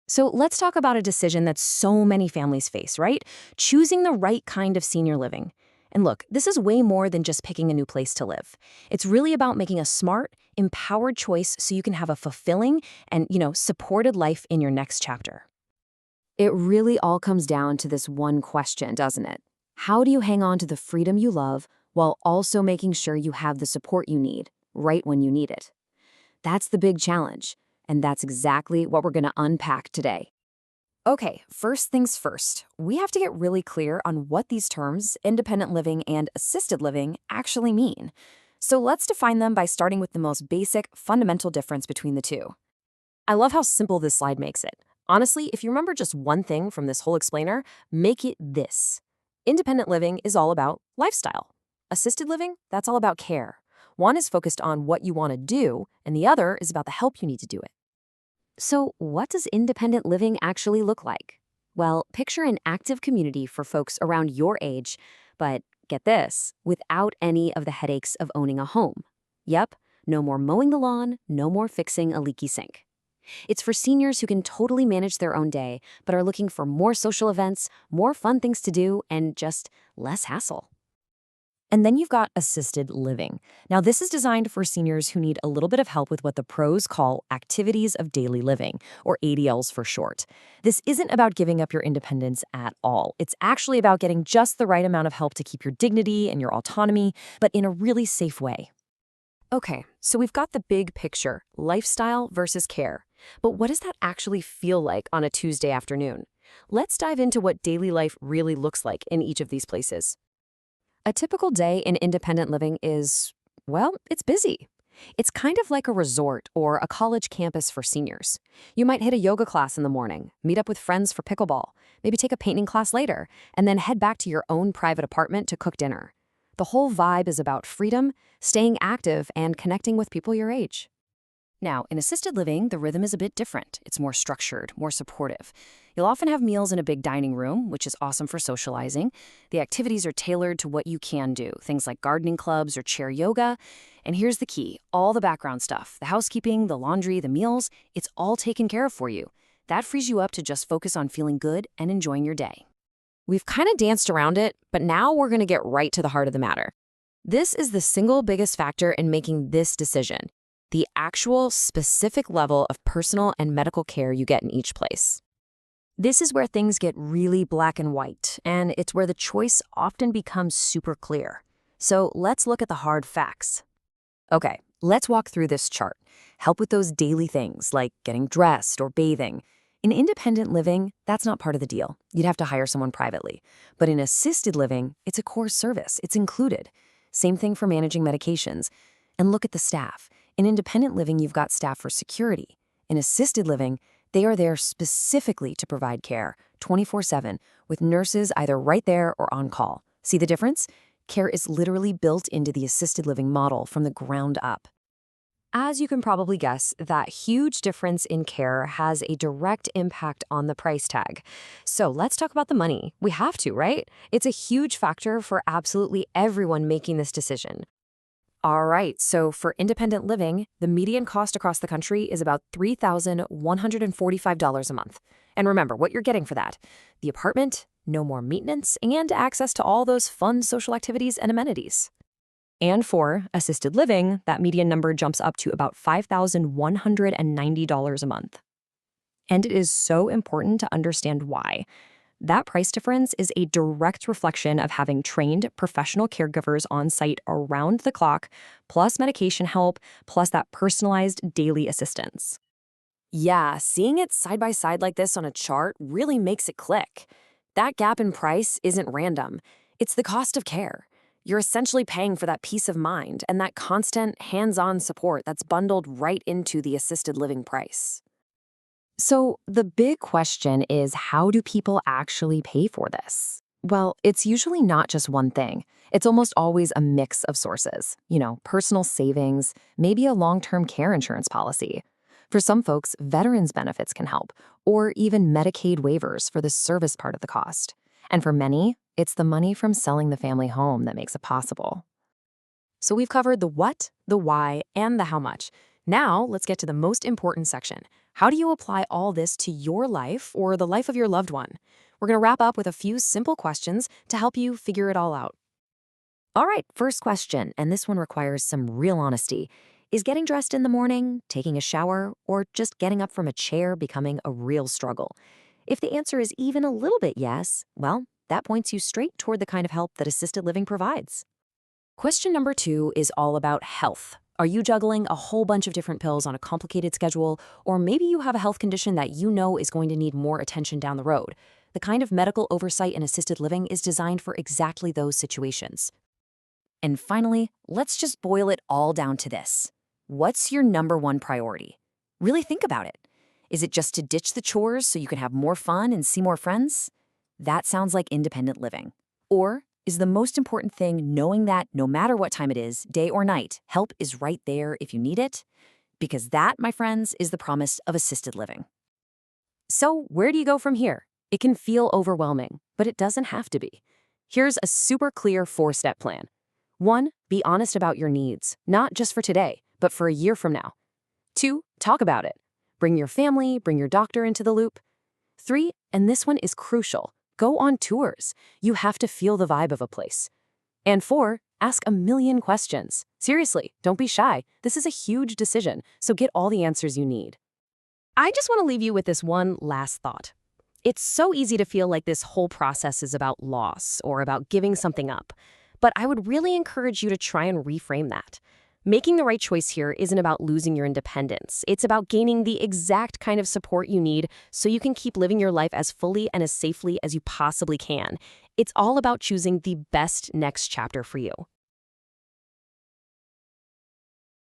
So let's talk about a decision that so many families face, right? Choosing the right kind of senior living. And look, this is way more than just picking a new place to live. It's really about making a smart, empowered choice so you can have a fulfilling and, supported life in your next chapter. It really all comes down to this one question, doesn't it? How do you hang on to the freedom you love while also making sure you have the support you need, right when you need it? That's the big challenge, and that's exactly what we're going to unpack today. Okay, first things first, we have to get really clear on what these terms, independent living and assisted living, actually mean. So let's define them by starting with the most basic, fundamental difference between the two. I love how simple this slide makes it. Honestly, if you remember just one thing from this whole explainer, make it this. Independent living is all about lifestyle. Assisted living, that's all about care. One is focused on what you want to do, and the other is about the help you need to do it. So, what does independent living actually look like? Well, picture an active community for folks around your age, but get this, without any of the headaches of owning a home. Yep, no more mowing the lawn, no more fixing a leaky sink. It's for seniors who can totally manage their own day, but are looking for more social events, more fun things to do, and just less hassle. And then you've got assisted living. Now, this is designed for seniors who need a little bit of help with what the pros call activities of daily living, or ADLs for short. This isn't about giving up your independence at all. It's actually about getting just the right amount of help to keep your dignity and your autonomy, but in a really safe way. Okay, so we've got the big picture, lifestyle versus care. But what does that actually feel like on a Tuesday afternoon? Let's dive into what daily life really looks like in each of these places. A typical day in independent living is, well, it's busy. It's kind of like a resort or a college campus for seniors. You might hit a yoga class in the morning, meet up with friends for pickleball, maybe take a painting class later, and then head back to your own private apartment to cook dinner. The whole vibe is about freedom, staying active, and connecting with people your age. Now, in assisted living, the rhythm is a bit different. It's more structured, more supportive. You'll often have meals in a big dining room, which is awesome for socializing. The activities are tailored to what you can do, things like gardening clubs or chair yoga. And here's the key, all the background stuff, the housekeeping, the laundry, the meals, it's all taken care of for you. That frees you up to just focus on feeling good and enjoying your day. We've kind of danced around it, but now we're going to get right to the heart of the matter. This is the single biggest factor in making this decision. The actual specific level of personal and medical care you get in each place. This is where things get really black and white, and it's where the choice often becomes super clear. So let's look at the hard facts. Okay, let's walk through this chart. Help with those daily things like getting dressed or bathing. In independent living, that's not part of the deal. You'd have to hire someone privately. But in assisted living, it's a core service. It's included. Same thing for managing medications. And look at the staff. In independent living, you've got staff for security. In assisted living, they are there specifically to provide care, 24/7, with nurses either right there or on call. See the difference? Care is literally built into the assisted living model from the ground up. As you can probably guess, that huge difference in care has a direct impact on the price tag. So let's talk about the money. We have to, right? It's a huge factor for absolutely everyone making this decision. All right, so for independent living, the median cost across the country is about $3,145 a month. And remember what you're getting for that. The apartment, no more maintenance, and access to all those fun social activities and amenities. And for assisted living, that median number jumps up to about $5,190 a month. And it is so important to understand why. That price difference is a direct reflection of having trained professional caregivers on site around the clock, plus medication help, plus that personalized daily assistance. Yeah, seeing it side by side like this on a chart really makes it click. That gap in price isn't random. It's the cost of care. You're essentially paying for that peace of mind and that constant hands-on support that's bundled right into the assisted living price. So the big question is, how do people actually pay for this? Well, it's usually not just one thing. It's almost always a mix of sources. Personal savings, maybe a long-term care insurance policy. For some folks, veterans benefits can help, or even Medicaid waivers for the service part of the cost. And for many, it's the money from selling the family home that makes it possible. So we've covered the what, the why, and the how much. Now let's get to the most important section. How do you apply all this to your life or the life of your loved one? We're going to wrap up with a few simple questions to help you figure it all out. All right, first question, and this one requires some real honesty. Is getting dressed in the morning, taking a shower, or just getting up from a chair becoming a real struggle? If the answer is even a little bit yes, well, that points you straight toward the kind of help that assisted living provides. Question number 2 is all about health. Are you juggling a whole bunch of different pills on a complicated schedule, or maybe you have a health condition that you know is going to need more attention down the road? The kind of medical oversight in assisted living is designed for exactly those situations. And finally, let's just boil it all down to this. What's your number one priority? Really think about it. Is it just to ditch the chores so you can have more fun and see more friends? That sounds like independent living. Or is the most important thing knowing that no matter what time it is, day or night, help is right there if you need it? Because that, my friends, is the promise of assisted living. So where do you go from here? It can feel overwhelming, but it doesn't have to be. Here's a super clear 4-step plan. 1, be honest about your needs, not just for today, but for a year from now. 2, talk about it. Bring your family, bring your doctor into the loop. 3, and this one is crucial, go on tours. You have to feel the vibe of a place. And 4, ask a million questions. Seriously, don't be shy. This is a huge decision, so get all the answers you need. I just want to leave you with this one last thought. It's so easy to feel like this whole process is about loss or about giving something up. But I would really encourage you to try and reframe that. Making the right choice here isn't about losing your independence. It's about gaining the exact kind of support you need so you can keep living your life as fully and as safely as you possibly can. It's all about choosing the best next chapter for you.